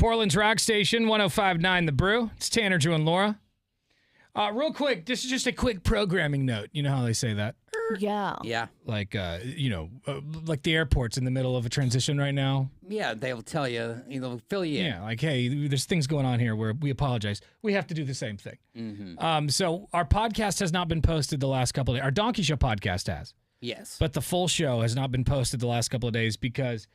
Portland's rock station, 105.9 The Brew. It's Tanner, Drew, and Laura. Real quick, this is just a quick programming note. You know how they say that? Yeah. Yeah. Like, like the airport's in the middle of a transition right now. Yeah, they'll tell you, they'll fill you in. Yeah, like, hey, there's things going on here where we apologize. We have to do the same thing. Mm-hmm. So our podcast has not been posted the last couple of days. Our Donkey Show podcast has. Yes. But the full show has not been posted the last couple of days because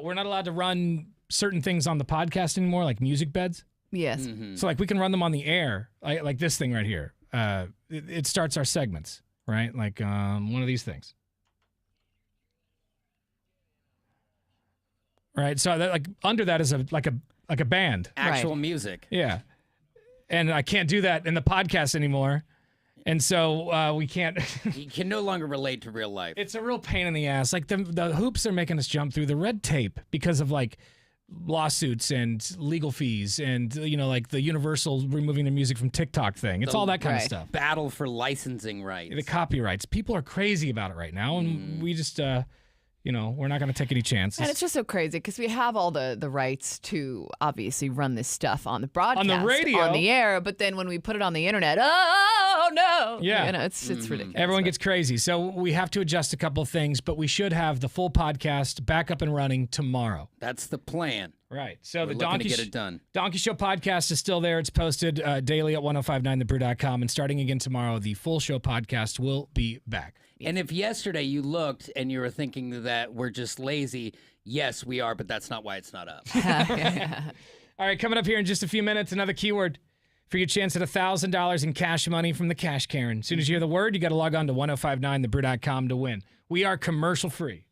we're not allowed to run certain things on the podcast anymore, like music beds. Yes. Mm-hmm. So, like, we can run them on the air, like this thing right here. It starts our segments, right? Like one of these things. Right? So, like, under that is a band. Actual music. Yeah. And I can't do that in the podcast anymore. And so we can't. You can no longer relate to real life. It's a real pain in the ass. Like, the hoops are making us jump through the red tape because of, like, lawsuits and legal fees and, like the Universal removing the music from TikTok thing. It's all that kind of stuff. Battle for licensing rights. The copyrights. People are crazy about it right now, and we just, we're not going to take any chances. And it's just so crazy because we have all the rights to obviously run this stuff on the broadcast, on the radio, on the air, but then when we put it on the internet, oh no, yeah, it's ridiculous. Everyone gets crazy, so we have to adjust a couple of things, but we should have the full podcast back up and running tomorrow. That's the plan. Right. So We're looking to get it done. Donkey Show podcast is still there. It's posted daily at 1059thebrew.com, and starting again tomorrow, the full show podcast will be back. And if yesterday you looked and you were thinking that we're just lazy, yes, we are, but that's not why it's not up. All right, coming up here in just a few minutes, another keyword for your chance at $1,000 in cash money from the Cash Karen. As soon as you hear the word, you got to log on to 1059thebrew.com to win. We are commercial free.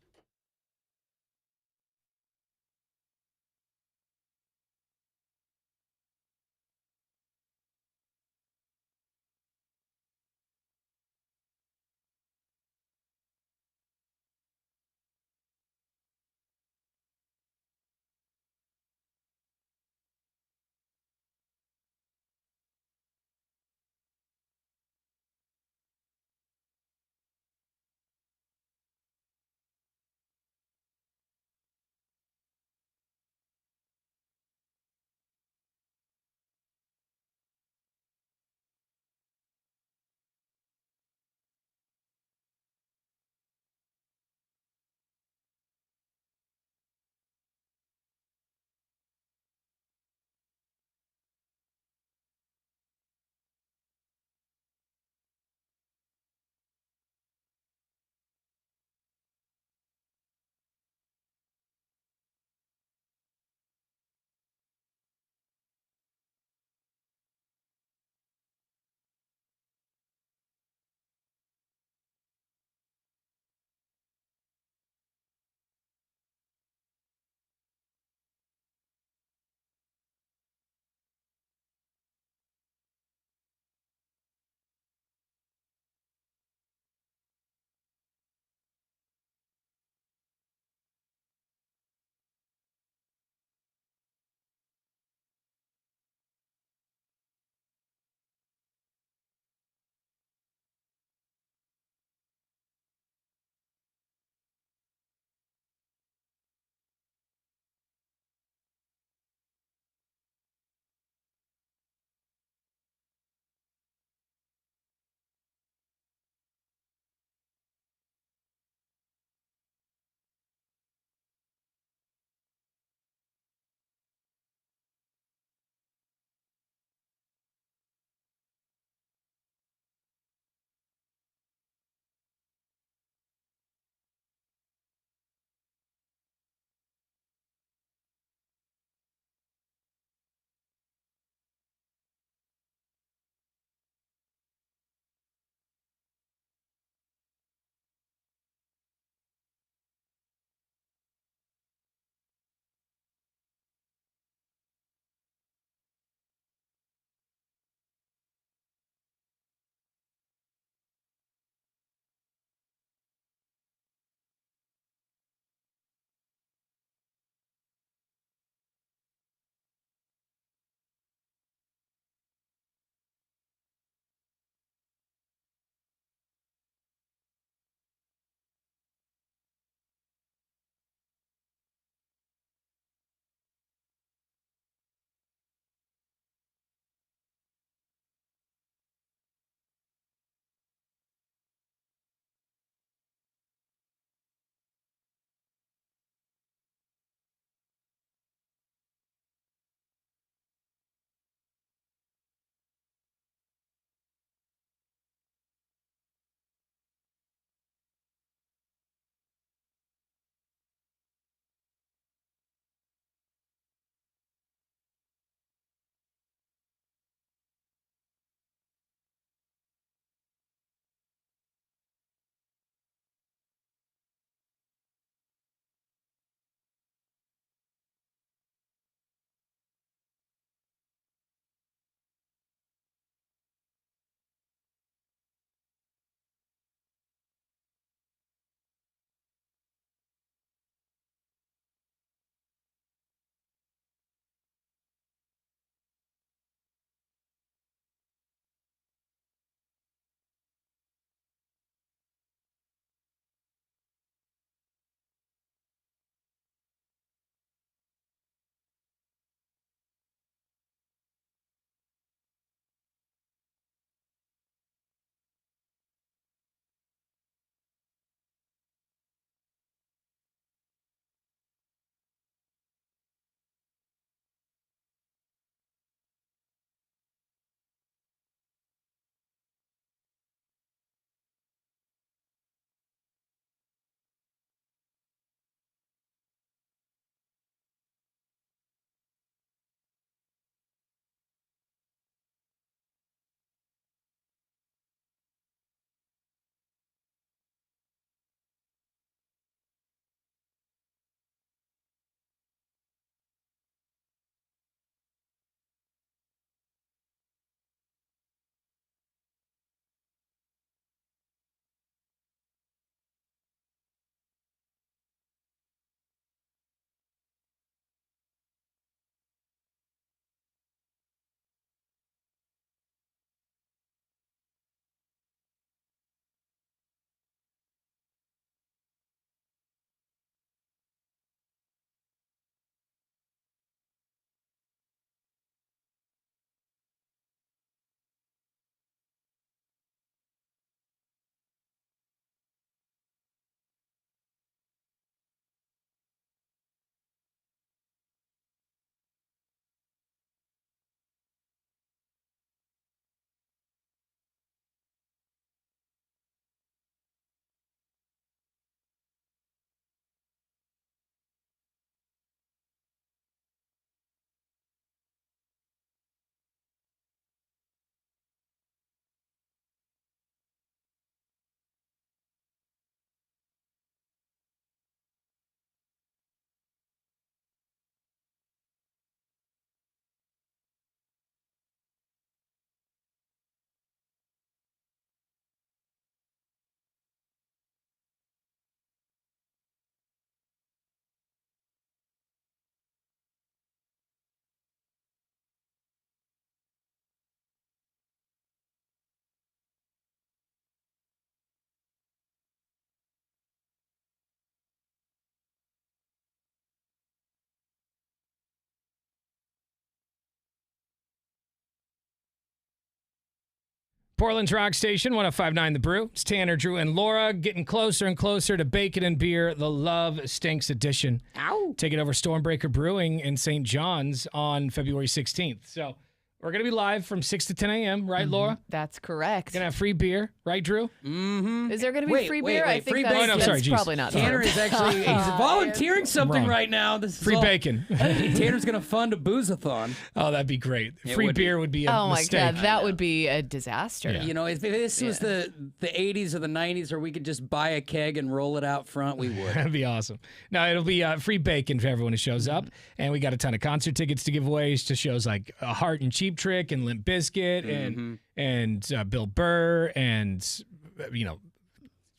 Portland's Rock Station, 105.9 The Brew. It's Tanner, Drew, and Laura getting closer and closer to Bacon and Beer, the Love Stinks edition. Ow. Taking over Stormbreaker Brewing in St. John's on February 16th. So we're going to be live from 6 to 10 a.m., right, Laura? That's correct. Going to have free beer, right, Drew? Mm-hmm. Is there going to be free beer? I think free that's, bacon. Oh, no, sorry, that's geez. probably not Tanner true. is actually he's volunteering something Wrong. right now. This is Free all- bacon. Tanner's going to fund a booze-a-thon. Oh, that'd be great. It Free would be. beer would be a Oh my mistake. God, that would be a disaster. Yeah. You know, if this was the 80s or the 90s, or we could just buy a keg and roll it out front, we would. That'd be awesome. No, it'll be free bacon for everyone who shows up. And we got a ton of concert tickets to give away to shows like Heart and Cheap Trick and Limp Bizkit and Bill Burr and,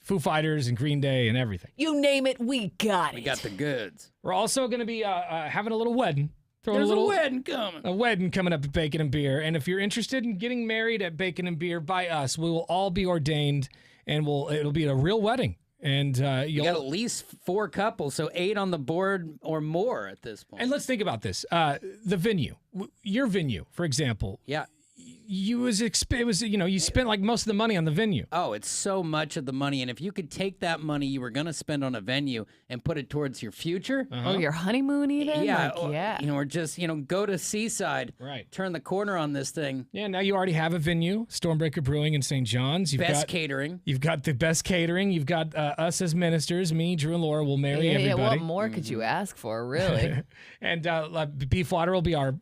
Foo Fighters and Green Day and everything. You name it, we got it. We got the goods. We're also going to be having a little wedding. Throwing There's a little wedding coming. A wedding coming up at Bacon and Beer. And if you're interested in getting married at Bacon and Beer by us, we will all be ordained and it'll be a real wedding. And You got at least 4 couples, so 8 on the board or more at this point. and let's think about this. The venue, your venue, for example, Yeah. you spent like most of the money on the venue. Oh, it's so much of the money. And if you could take that money you were going to spend on a venue and put it towards your future. Oh, your honeymoon even? Yeah. Like, Or just, go to Seaside. Right. Turn the corner on this thing. Yeah, now you already have a venue, Stormbreaker Brewing in St. John's. Best catering. You've got the best catering. You've got us as ministers. Me, Drew, and Laura will marry Yeah, everybody. what more could you ask for, really? And Beef Water will be our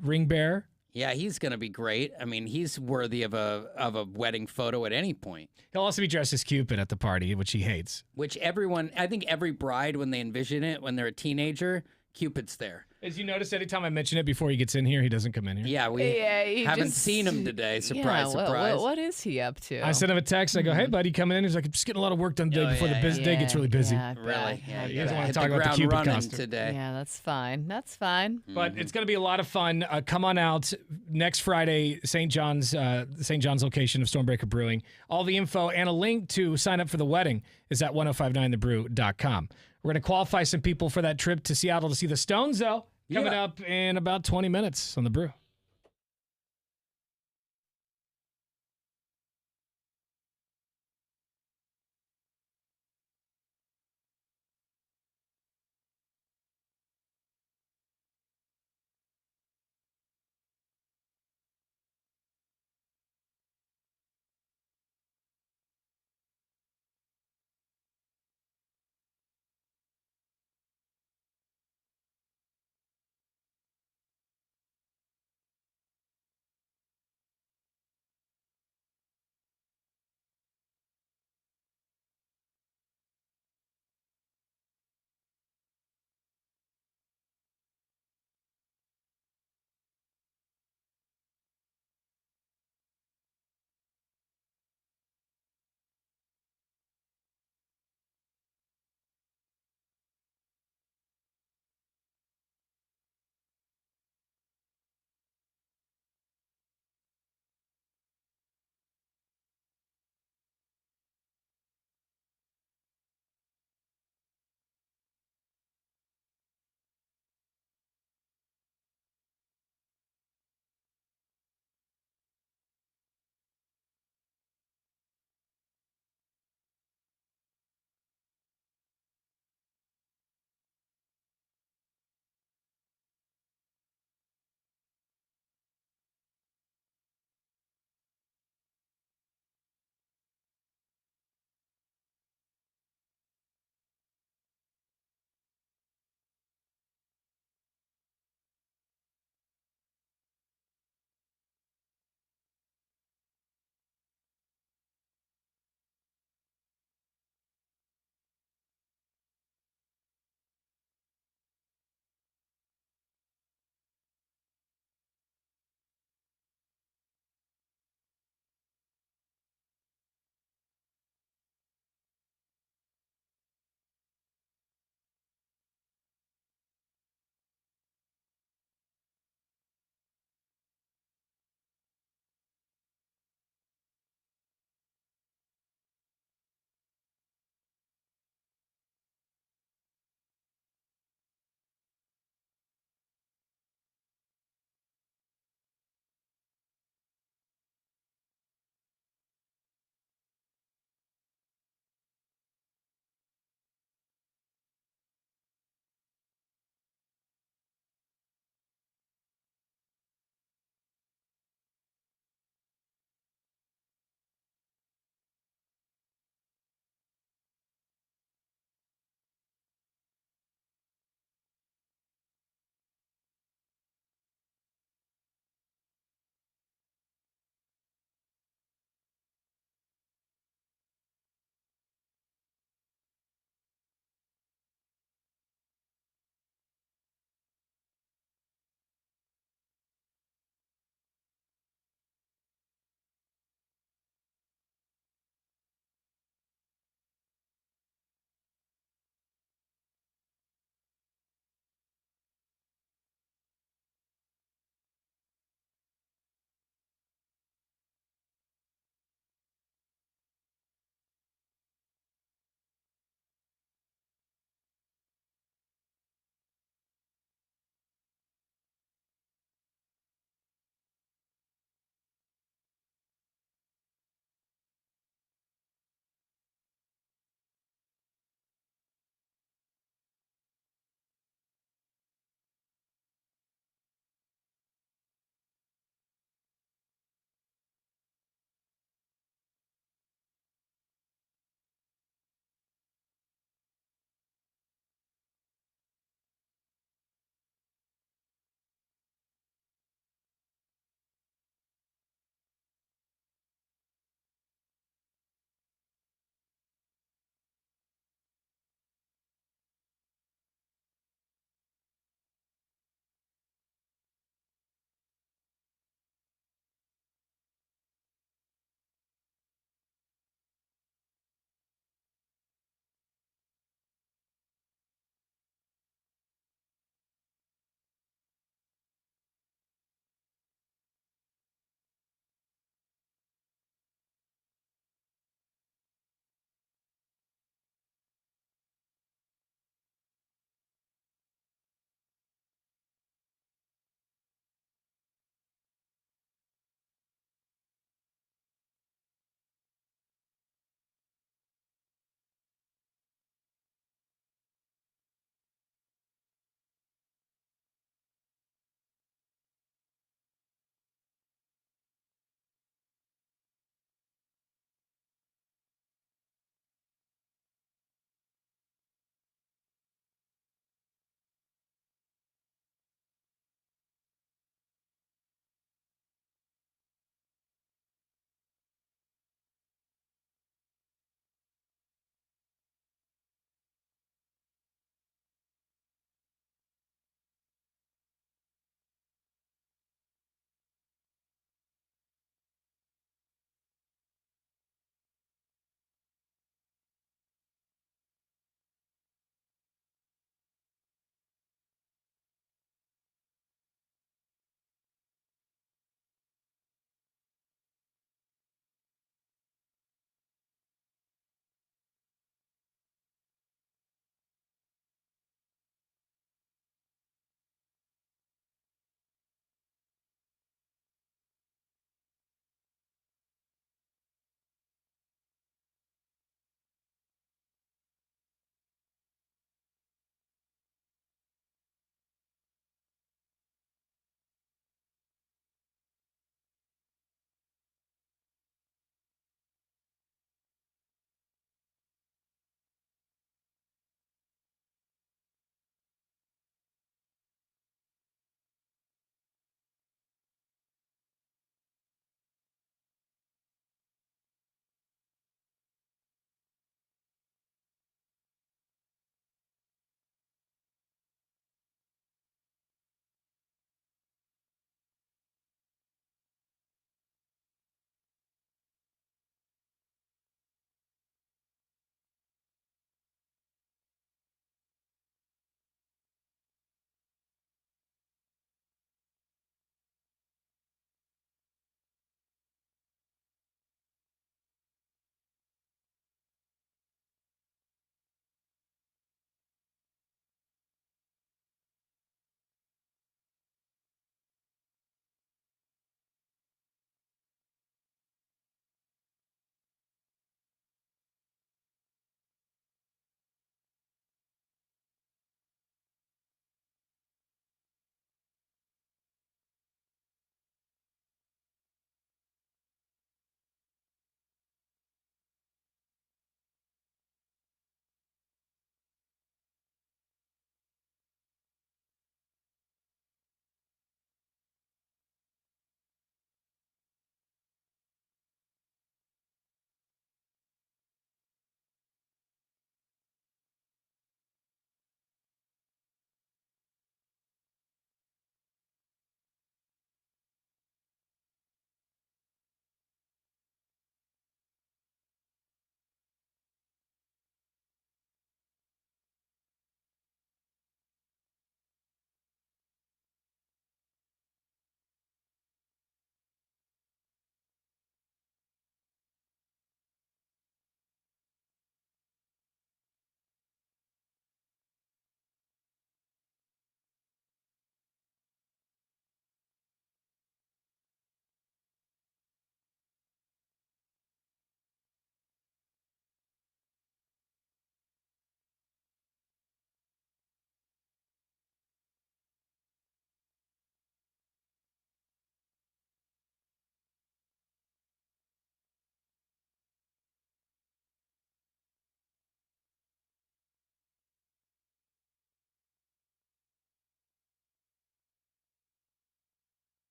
ring bearer. Yeah, he's going to be great. I mean, he's worthy of a wedding photo at any point. He'll also be dressed as Cupid at the party, which he hates. Which I think every bride, when they envision it, when they're a teenager, Cupid's there. As you notice, anytime I mention it before he gets in here, he doesn't come in here. Yeah, we he haven't just- seen him today. Surprise, yeah, surprise. What is he up to? I sent him a text. I go, "Hey, buddy, coming in?" He's like, "I'm just getting a lot of work done today Oh, before yeah, the day gets really busy." Yeah, I bet. Really? I Yeah, he doesn't bet. wanna hit talk the about the ground Cupid running costume. today. Yeah, that's fine. That's fine. But it's going to be a lot of fun. Come on out next Friday, St. John's location of Stormbreaker Brewing. All the info and a link to sign up for the wedding is at 1059thebrew.com. We're going to qualify some people for that trip to Seattle to see the Stones, though, coming Yeah. up in about 20 minutes on the Brew.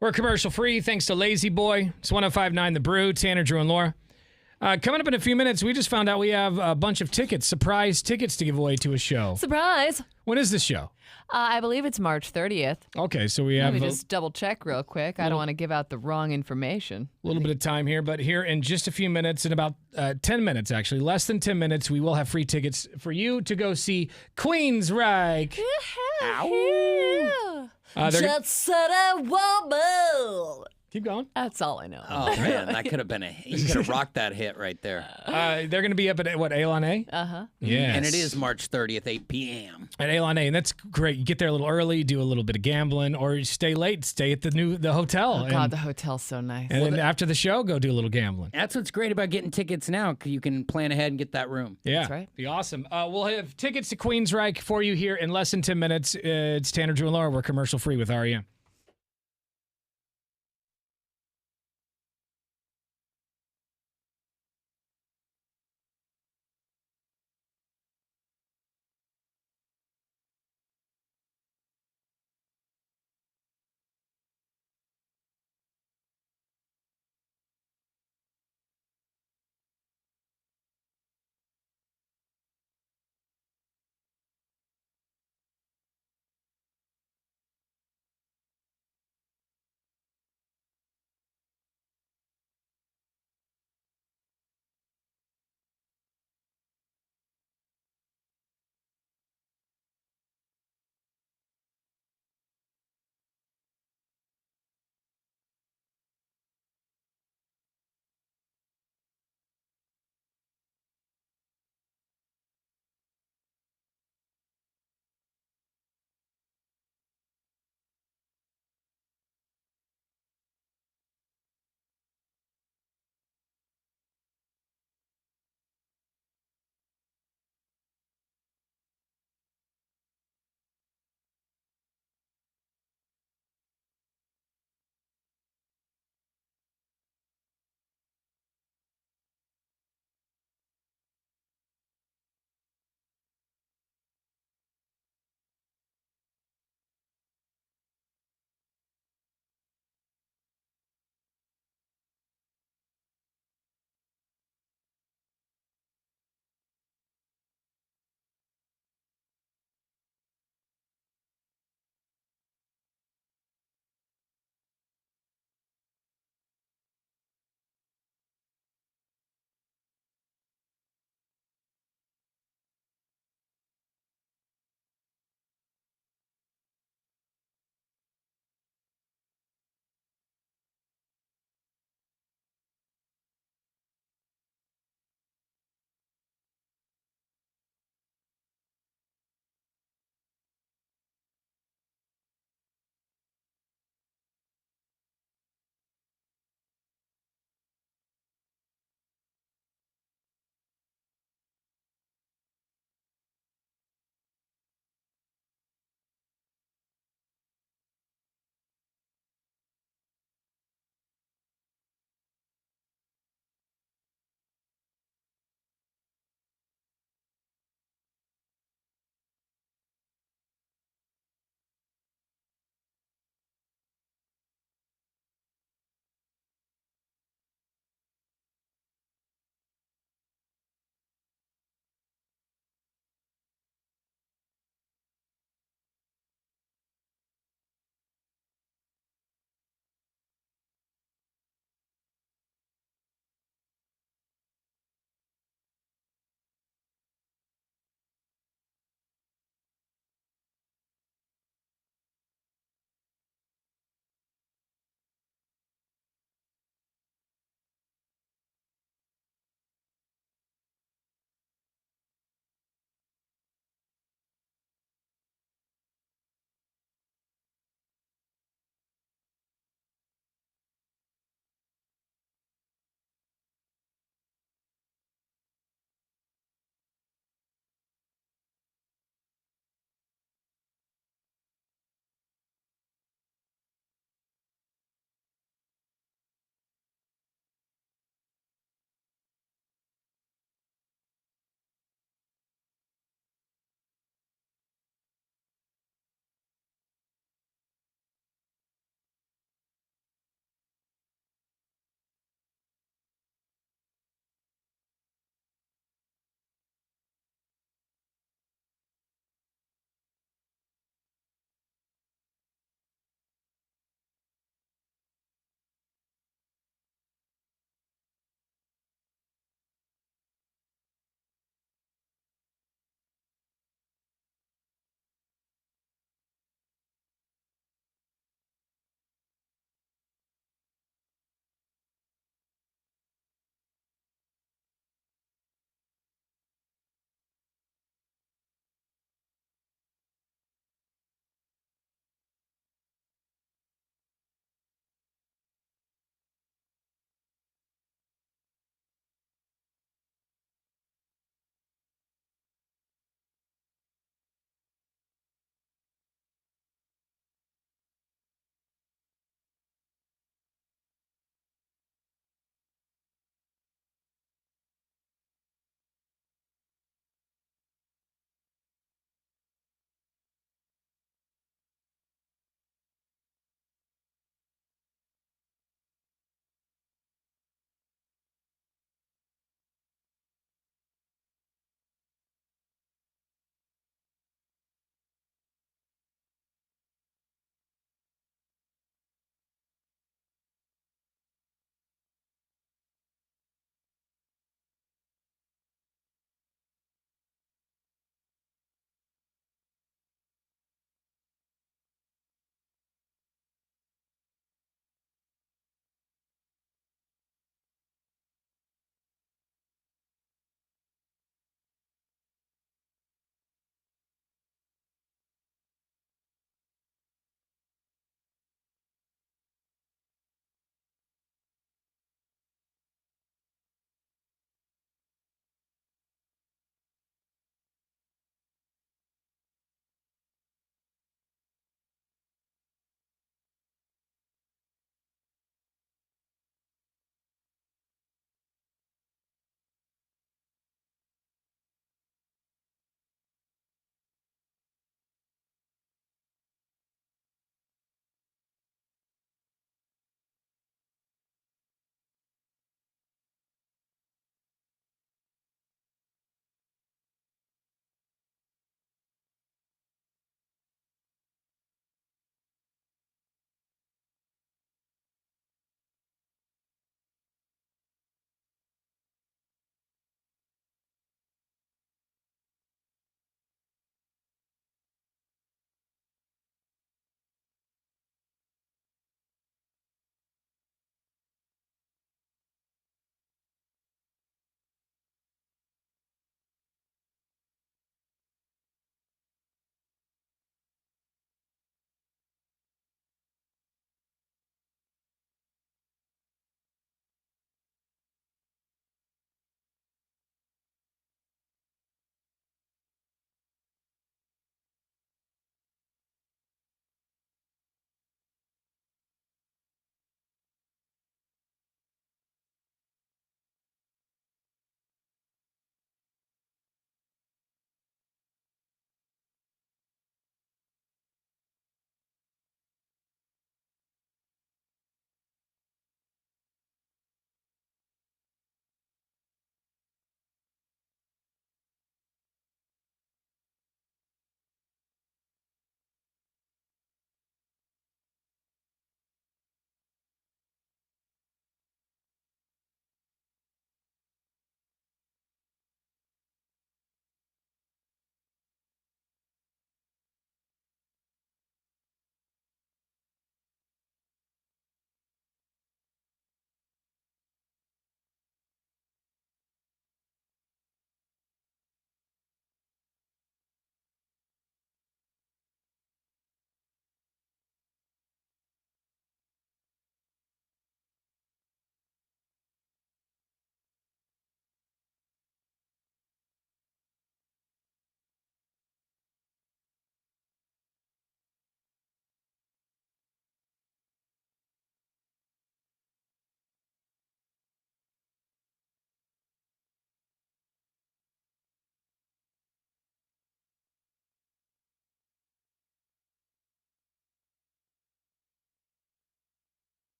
We're commercial free thanks to Lazy Boy. It's 1059 The Brew, Tanner, Drew, and Laura. Coming up in a few minutes, we just found out we have a bunch of tickets, surprise tickets to give away to a show. Surprise! When is this show? I believe it's March 30th. Okay, so we Let have me a just double check real quick. I don't want to give out the wrong information. little bit of time here, but here in just a few minutes, in about 10 minutes actually, less than 10 minutes, we will have free tickets for you to go see Queensryche. Just said a woman. Keep going. That's all I know. Oh man, that could have been you could have rocked that hit right there. They're going to be up at what, Alon A? Uh-huh. Yes. And it is March 30th, 8 p.m. At Alon A, and that's great. You get there a little early, do a little bit of gambling, or you stay late, stay at the hotel. Oh, God, the hotel's so nice. And then after the show, go do a little gambling. That's what's great about getting tickets now. 'Cause you can plan ahead and get that room. Yeah, That's right. Be awesome. We'll have tickets to Queensryche for you here in less than 10 minutes. It's Tanner, Drew, and Laura. We're commercial free with REM.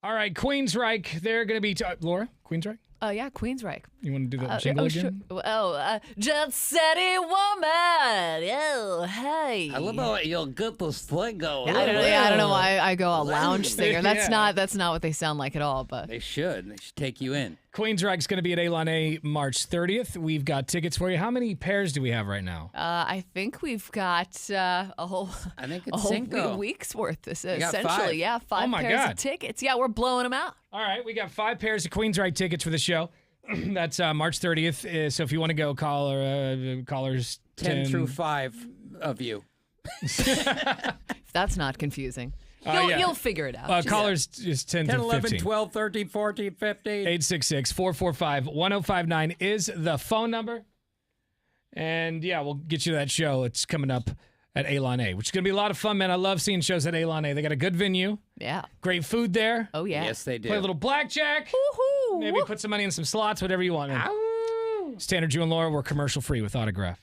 All right, Queensryche. They're going to be Laura. Queensryche. Yeah, Queensryche. You want to do the jingle again? Sure. Jet City woman. Oh, hey. I love how you'll get this thing going. I don't know why I go a lounge singer. That's Yeah. not what they sound like at all. But They should take you in. Queensryche's going to be at Elon A March 30th. We've got tickets for you. How many pairs do we have right now? I think we've got a whole I think a it's whole Cinco. week's worth. got Essentially, 5. yeah, 5 Oh my pairs God. of tickets. Yeah, we're blowing them out. All right, we got 5 pairs of Queensryche tickets for the show. That's March 30th. So if you want to go, callers 10 through 5 of you. If that's not confusing, yeah. you'll figure it out. Callers is 10 10, through 11, 15. 12, 13, 14, 15. 866-445-1059 is the phone number. And yeah, we'll get you to that show. It's coming up at Elon A, which is going to be a lot of fun, man. I love seeing shows at Elon A. They got a good venue, Yeah. great food there. Oh yeah. Yes, they do. Play a little blackjack. Woohoo. Maybe put some money in some slots, whatever you want, man. It's Tanner, Drew, and Laura. We're commercial free with Autograph.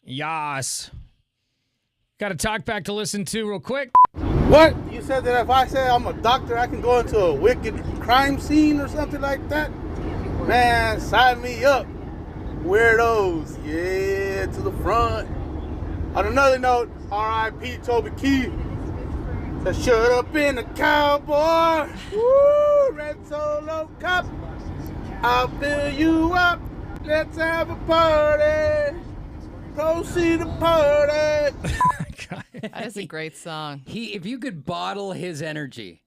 Yas. Got a talk back to listen to real quick. What? You said that if I say I'm a doctor, I can go into a wicked crime scene or something like that? Man, sign me up. Weirdos. Yeah, to the front. On another note, R.I.P. Toby Keith. So shut up in the cowboy. Woo, red solo cup. I'll fill you up. Let's have a party. Proceed to party. That is a great song. If you could bottle his energy,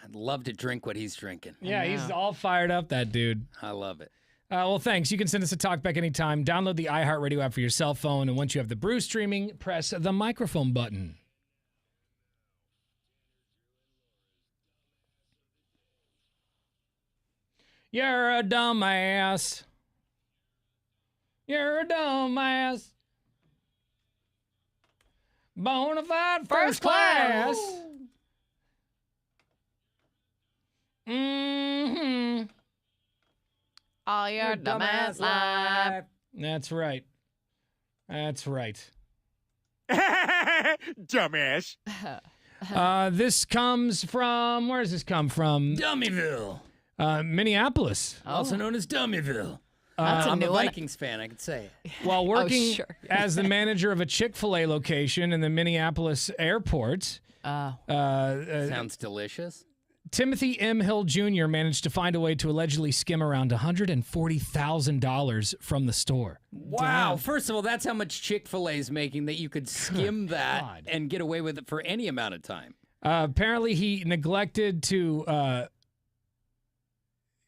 I'd love to drink what he's drinking. Yeah, he's all fired up, that dude. I love it. Well, thanks. You can send us a talkback anytime. Download the iHeartRadio app for your cell phone, and once you have the brew streaming, press the microphone button. You're a dumbass. You're a dumbass. Bonafide first class. Mm-hmm. All your dumbass life. That's right. That's right. Dumbass. This comes from, where does this come from? Dummyville. Minneapolis. Also known as Dummyville. That's a I'm new a one. Vikings fan, I could say it. While working sure. as the manager of a Chick-fil-A location in the Minneapolis airport, Sounds delicious. Timothy M. Hill Jr. managed to find a way to allegedly skim around $140,000 from the store. Wow. First of all, that's how much Chick-fil-A is making that you could skim that God. and get away with it for any amount of time. Apparently, he neglected to...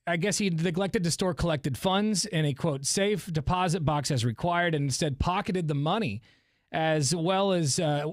I guess he neglected to store collected funds in a, quote, safe deposit box as required and instead pocketed the money, as well as, I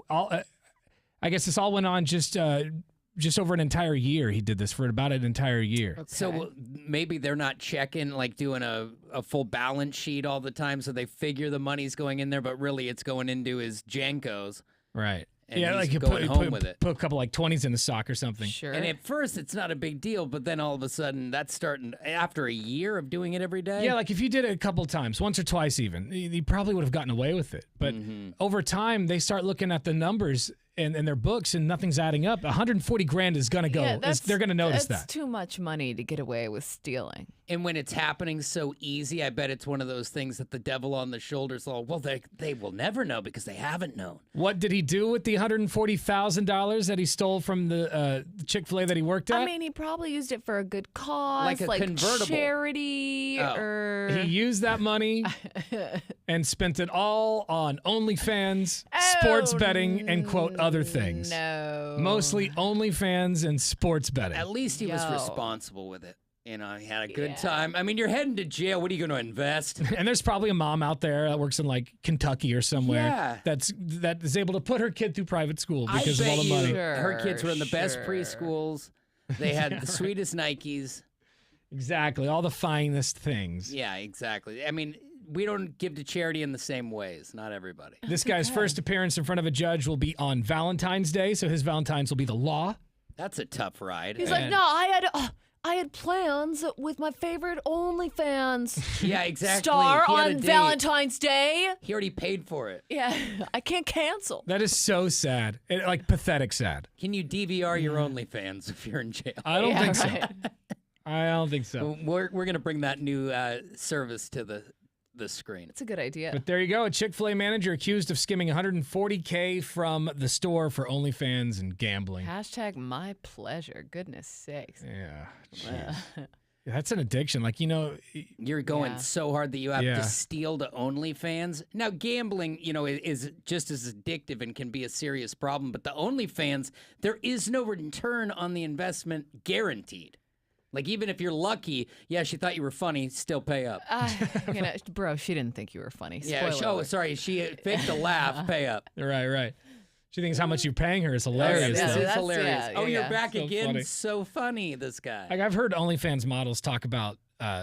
guess this all went on just over an entire year. He did this for about an entire year. Okay. So maybe they're not checking, like doing a full balance sheet all the time, so they figure the money's going in there, but really it's going into his Jankos. Right. And yeah, he's like you going put, home with it. Put a couple like 20s in the sock or something. Sure. And at first, it's not a big deal, but then all of a sudden, that's starting after a year of doing it every day. Yeah, like if you did it a couple times, once or twice even, you probably would have gotten away with it. But over time, they start looking at the numbers in their books and nothing's adding up. 140 grand is going to go. They're going to notice that's that. too much money to get away with stealing. And when it's happening so easy, I bet it's one of those things that the devil on the shoulders, well, they will never know because they haven't known. What did he do with the $140,000 that he stole from the Chick-fil-A that he worked at? I mean, he probably used it for a good cause, Like a convertible. charity, Oh. or He used that money and spent it all on OnlyFans, sports betting, and, quote, other things. No. Mostly OnlyFans and sports betting. At least he was Yo. responsible with it. You know, he had a good time. I mean, you're heading to jail. What are you going to invest? And there's probably a mom out there that works in like Kentucky or somewhere Yeah. that is able to put her kid through private school because of I all bet the money. you her kids were in the best Sure. preschools. They had the sweetest Nikes. Exactly, all the finest things. Yeah, exactly. I mean, we don't give to charity in the same ways. Not everybody. This guy's first appearance in front of a judge will be on Valentine's Day, so his Valentine's will be the law. That's a tough ride. He's like, no, I had plans with my favorite OnlyFans Yeah, exactly. star He had a on date. Valentine's Day. He already paid for it. Yeah, I can't cancel. That is so sad, like pathetic sad. Can you DVR your OnlyFans if you're in jail? I don't Yeah, think so. right. I don't think so. We're going to bring that new service to the screen. It's a good idea. But there you go. A Chick-fil-A manager accused of skimming $140K from the store for OnlyFans and gambling. Hashtag my pleasure. Goodness sakes. Yeah. Jeez. That's an addiction. Like, You're going Yeah. so hard that you have Yeah. to steal to OnlyFans. Now, gambling, is just as addictive and can be a serious problem. But the OnlyFans, there is no return on the investment guaranteed. Like, even if you're lucky, yeah, she thought you were funny, still pay up. Bro, she didn't think you were funny. Yeah, Spoiler alert. sorry, she faked a laugh, pay up. right. She thinks how much you're paying her is hilarious. This though. is that's- hilarious. yeah, Oh, you're yeah. back So again? funny. So funny, this guy. Like I've heard OnlyFans models talk about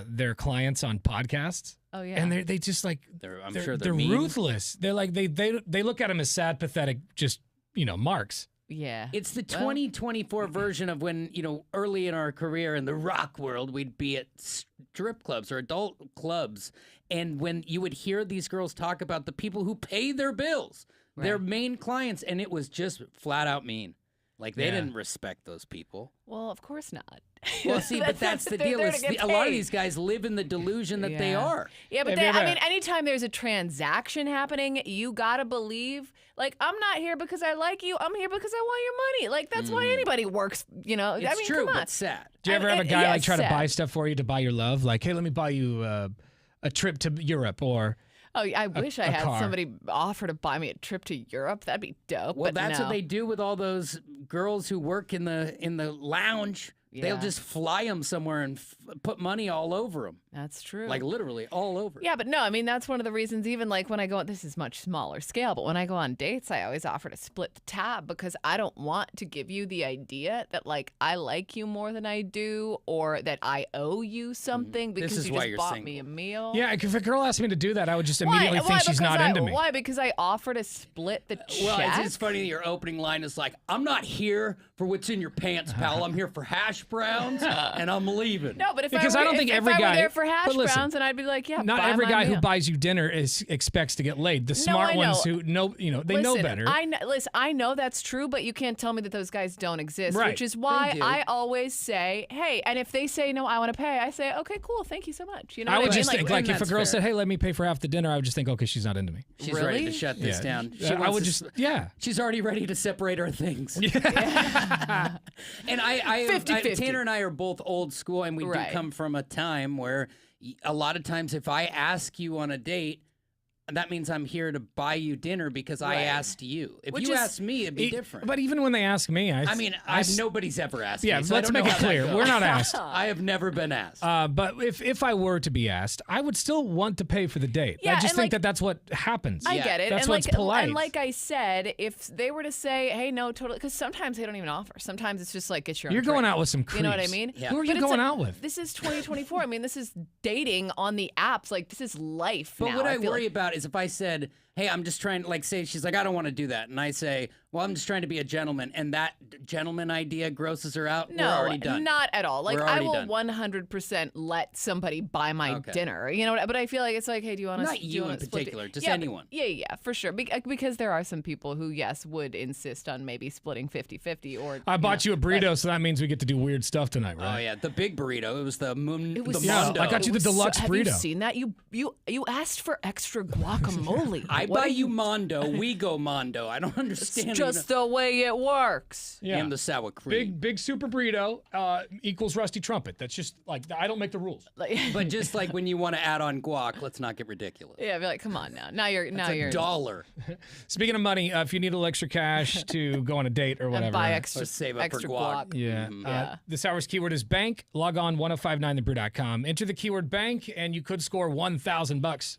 their clients on podcasts, Oh, yeah. and they just like I'm they're, sure they're mean. ruthless. They're like they look at them as sad, pathetic, just marks. Yeah. It's the Well- 2024 version of when, early in our career in the rock world, we'd be at strip clubs or adult clubs. And when you would hear these girls talk about the people who pay their bills, their main clients, and it was just flat out mean. Like, they didn't respect those people. Well, of course not. Well, see, but that's the they're deal. there Is to get a lot of paid. these guys live in the delusion that they are. Yeah, but Have you I ever- mean, anytime there's a transaction happening, you gotta believe. Like, I'm not here because I like you. I'm here because I want your money. Like, that's why anybody works. It's I mean, true, come on. but sad. Do you ever I have a mean, guy yeah, like try to sad. buy stuff for you to buy your love? Like, hey, let me buy you a trip to Europe, or Oh, I wish I a had car. somebody offer to buy me a trip to Europe. That'd be dope. Well, but that's no. what they do with all those girls who work in the lounge. They'll Yeah. just fly them somewhere and put money all over them, That's true. like literally all over. Yeah, but no, I mean, that's one of the reasons, even like when I go on, this is much smaller scale, but when I go on dates, I always offer to split the tab because I don't want to give you the idea that like I like you more than I do or that I owe you something because is you why just you're bought single. me a meal. yeah, if a girl asked me to do that, I would just immediately think she's Because not into me. Why? Because I offer to split the check. Well, it's funny that your opening line is like, "I'm not here for what's in your pants, pal. I'm here for hash browns, and I'm leaving." No, but if Because I, I were, don't if, think if every I were guy- there for hash but listen, browns, and I'd be like, yeah, Not buy every my guy who meal. buys you dinner expects to get laid. The smart I ones know. who know, they know Listen, better. Listen, I know that's true, but you can't tell me that those guys don't exist. Right. Which is why do. I always say, hey, and if they say no, I want to pay, I say, okay, cool, thank you so much. You know I what would I mean? just think, like, and if a that's girl fair. said, "Hey, let me pay for half the dinner," I would just think, "Okay, she's not into me." She's ready to Really? shut this down. She I wants would to just, yeah. She's already ready to separate our things. And I 50-50. Tanner and I are both old school, and we Right. do come from a time where a lot of times if I ask you on a date, that means I'm here to buy you dinner because I Right. asked you. If Which you is- asked me, it'd be different. But even when they ask me, I mean, nobody's ever asked yeah, me. So I let's don't know make it how that clear. goes. We're not asked. I have never been asked. But if I were to be asked, I would still want to pay for the date. Yeah, I just and, think like, that that's what happens. I Yeah, get it. that's and what's like, polite. And like I said, if they were to say, hey, no, totally, because sometimes they don't even offer. Sometimes it's just like, it's your own You're going drink. out with some creeps. You know what I mean? Yeah. Who are But you it's going like, out with? This is 2024. I mean, this is dating on the apps. Like, this is life But now. what I feel worry like. about is if I said, hey, I'm just trying to, like, say, she's like, I don't want to do that. And I say, well, I'm just trying to be a gentleman. And that gentleman idea grosses her out. No, We're already done. not at all. Like We're I already will done. 100% let somebody buy my Okay. dinner. You know, but I feel like it's like, hey, do you want to? Not you in particular, just yeah, anyone. Yeah, for sure. Because there are some people who, yes, would insist on maybe splitting 50-50 or. I bought you a burrito, so that means we get to do weird stuff tonight, Oh, right? yeah. The big burrito. It was the moon. It was the Yeah, Mondo. I got you the It was deluxe Have you burrito. seen that? You asked for extra guacamole. I What buy are you Mondo. We go Mondo. I don't understand. It's just the way it works. Yeah. And the sour cream. Big super burrito equals rusty trumpet. That's just like I don't make the rules. Like, But just like when you want to add on guac, let's not get ridiculous. yeah, be like, come on now. Now you're $1. Speaking of money, if you need a little extra cash to go on a date or whatever, and buy extra Let's save up for extra guac. Yeah. Yeah. This hour's keyword is bank. Log on 1059thebrew.com. Enter the keyword bank, and you could score $1,000.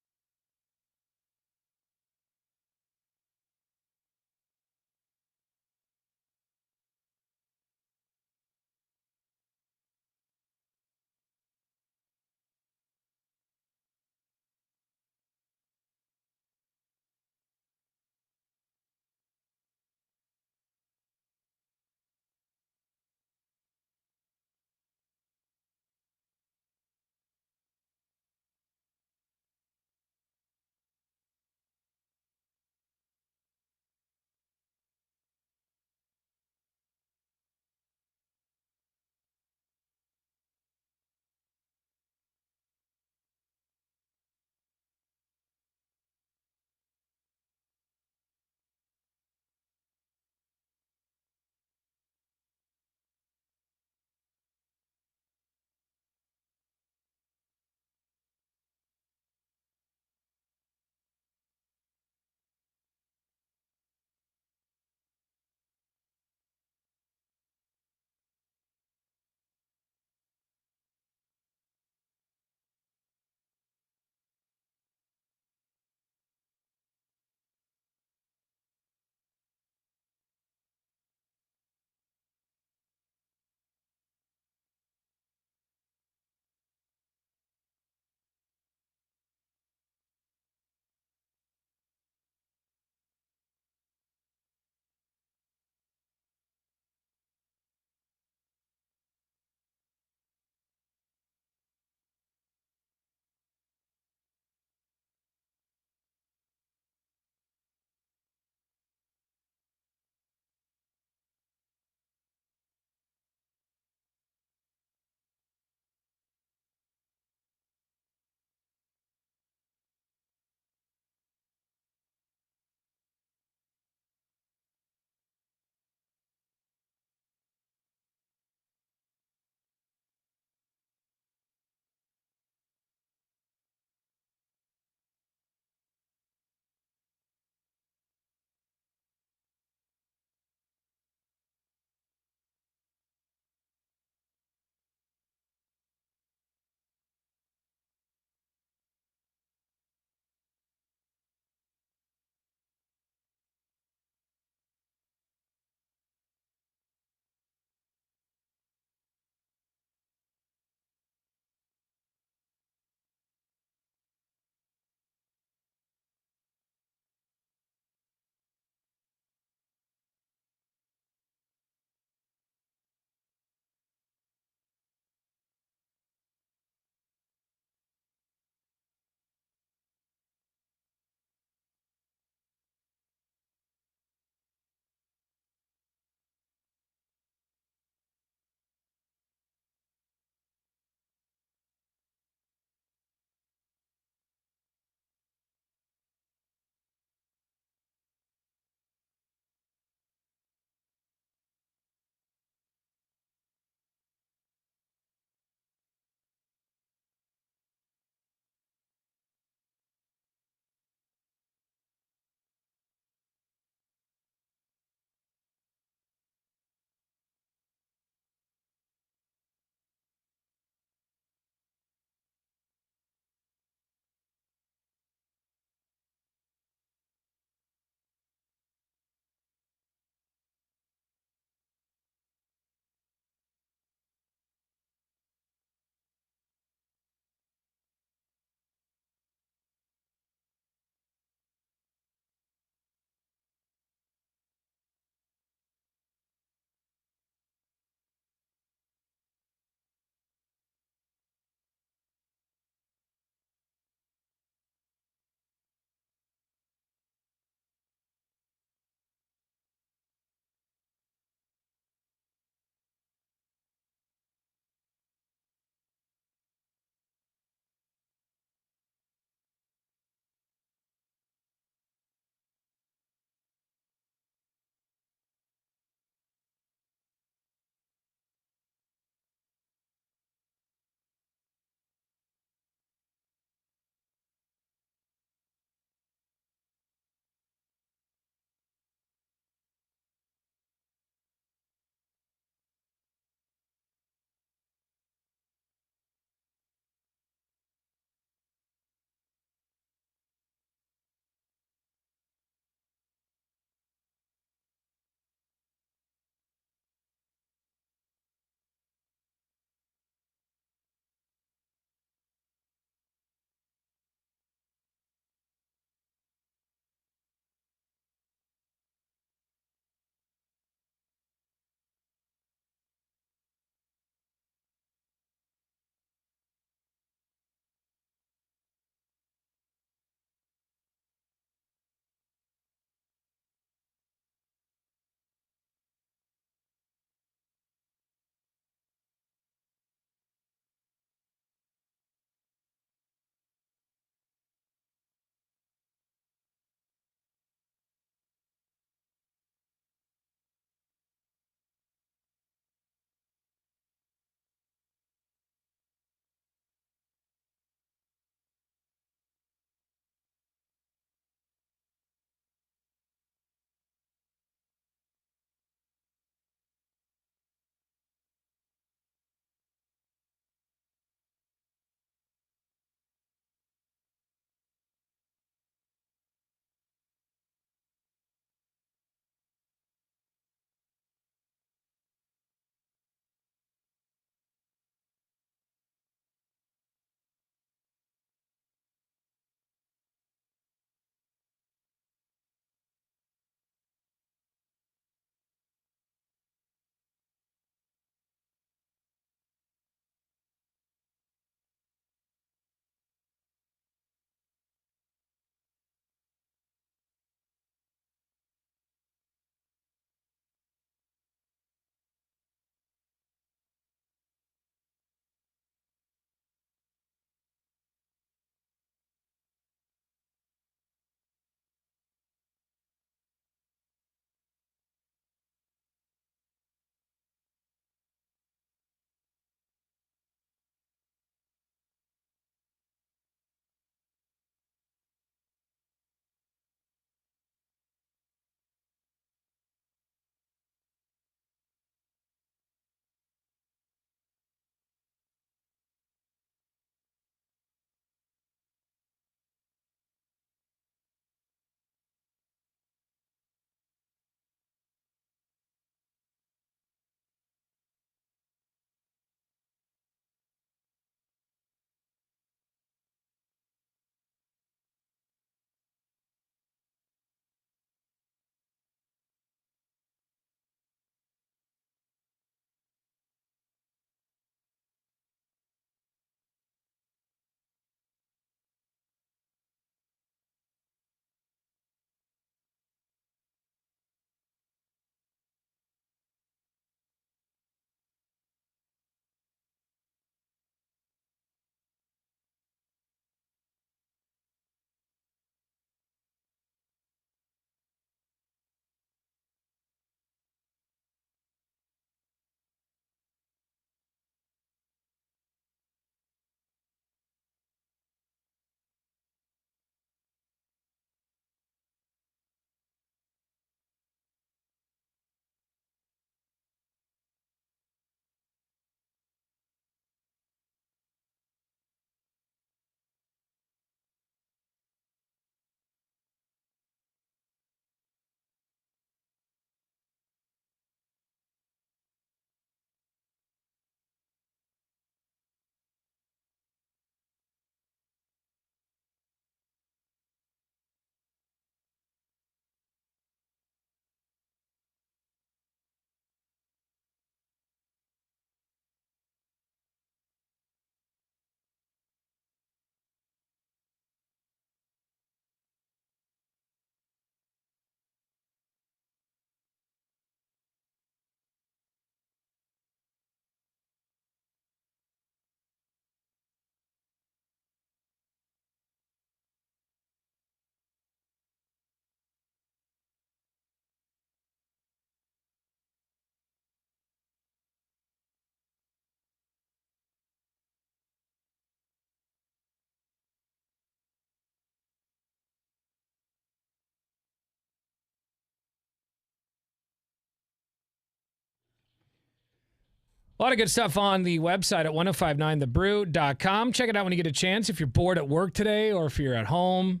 A lot of good stuff on the website at 1059thebrew.com. Check it out when you get a chance. If you're bored at work today, or if you're at home,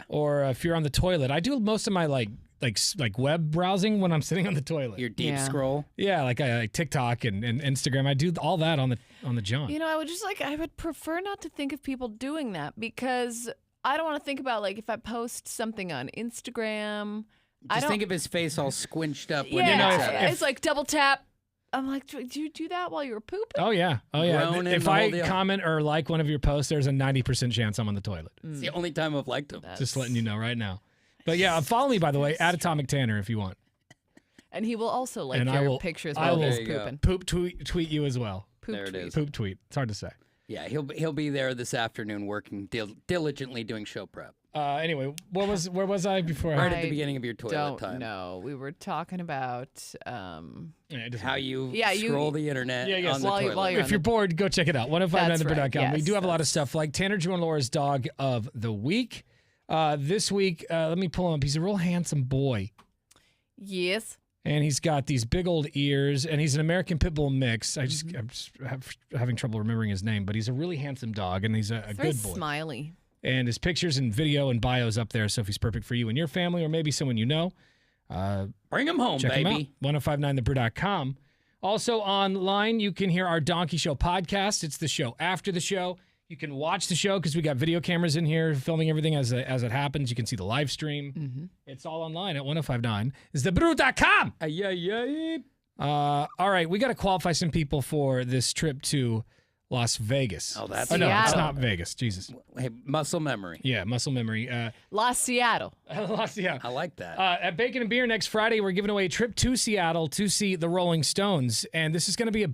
or if you're on the toilet. I do most of my like web browsing when I'm sitting on the toilet. Your deep scroll. Yeah, like TikTok and Instagram. I do all that on the John. You know, I would prefer not to think of people doing that because I don't want to think about like if I post something on Instagram. Just think of his face all squinched up when it's like double tap. I'm like, do you do that while you were pooping? Oh, yeah. Groaning If the whole I deal. comment or like one of your posts, there's a 90% chance I'm on the toilet. It's the only time I've liked him. Just letting you know right now. But yeah, follow me, by the way, at Atomic Tanner if you want. And he will also like And your pictures I while will he's pooping. Poop tweet you as well. Poop There it tweet. is. Poop tweet. It's hard to say. Yeah, he'll be there this afternoon working diligently doing show prep. Anyway, where was I before? Right I at the beginning of your toilet Don't time. know. We were talking about How you you- scroll the internet yes. on the While you- toilet. while you're If you're bored, go check it out. 1059thebrew.com. That's right, We do have a lot of yes, stuff like Tanner Drew and Laura's dog of the week. This week, let me pull him up. He's a real handsome boy. yes. And he's got these big old ears, and he's an American Pit Bull mix. I'm just having trouble remembering his name, but he's a really handsome dog, and he's a Very good boy. smiley. And his pictures and video and bios up there, so if he's perfect for you and your family, or maybe someone you know, Bring him home, check baby. him out. 1059thebrew.com. Also online, you can hear our Donkey Show podcast. It's the show after the show. You can watch the show because we got video cameras in here filming everything as it happens. You can see the live stream. Mm-hmm. It's all online at 1059thebrew.com. All right, we got to qualify some people for this trip to Las Vegas. Oh, that's no, it's Seattle. not Vegas. Jesus. Hey, muscle memory. Yeah, muscle memory. Lost Seattle. Yeah. I like that. At Bacon and Beer next Friday, we're giving away a trip to Seattle to see the Rolling Stones, and this is going to be a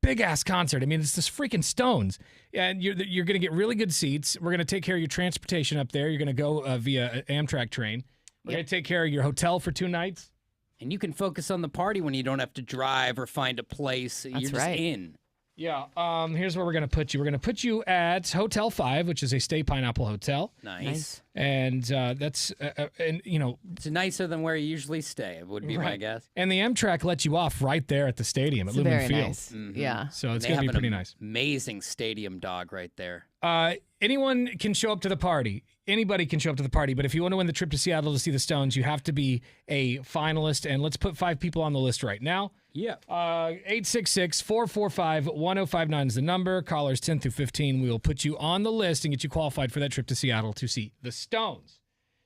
big-ass concert. I mean, it's this freaking Stones, and you're going to get really good seats. We're going to take care of your transportation up there. You're going to go via an Amtrak train. We're going to take care of your hotel for 2 nights. And you can focus on the party when you don't have to drive or find a place. You're just right. in. Yeah, here's where we're going to put you. We're going to put you at Hotel 5, which is a Stay Pineapple Hotel. Nice. And that's, and you know, It's nicer than where you usually stay, would be my Right. guess. and the Amtrak lets you off right there at the stadium at It's Lumen very Field. nice. Mhm. Yeah. So it's They going to have be pretty an nice. Amazing stadium dog right there. Anyone can show up to the party. Anybody can show up to the party. But if you want to win the trip to Seattle to see the Stones, you have to be a finalist. And let's put 5 people on the list right now. Yeah. 866-445-1059 is the number. Callers 10 through 15. We will put you on the list and get you qualified for that trip to Seattle to see the Stones.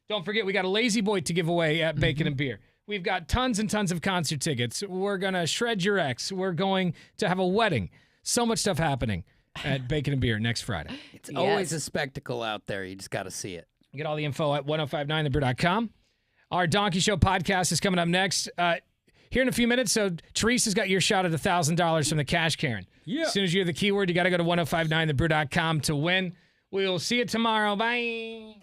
Don't forget, we got a Lazy Boy to give away at Bacon and Beer. We've got tons and tons of concert tickets. We're going to shred your ex. We're going to have a wedding. So much stuff happening at Bacon and Beer next Friday. It's always a spectacle out there. You just got to see it. Get all the info at 1059thebrew.com. Our Donkey Show podcast is coming up next. Here in a few minutes, so Teresa's got your shot at $1,000 from the Cash Karen. Yeah. As soon as you hear the keyword, you got to go to 1059thebrew.com to win. We'll see you tomorrow. Bye.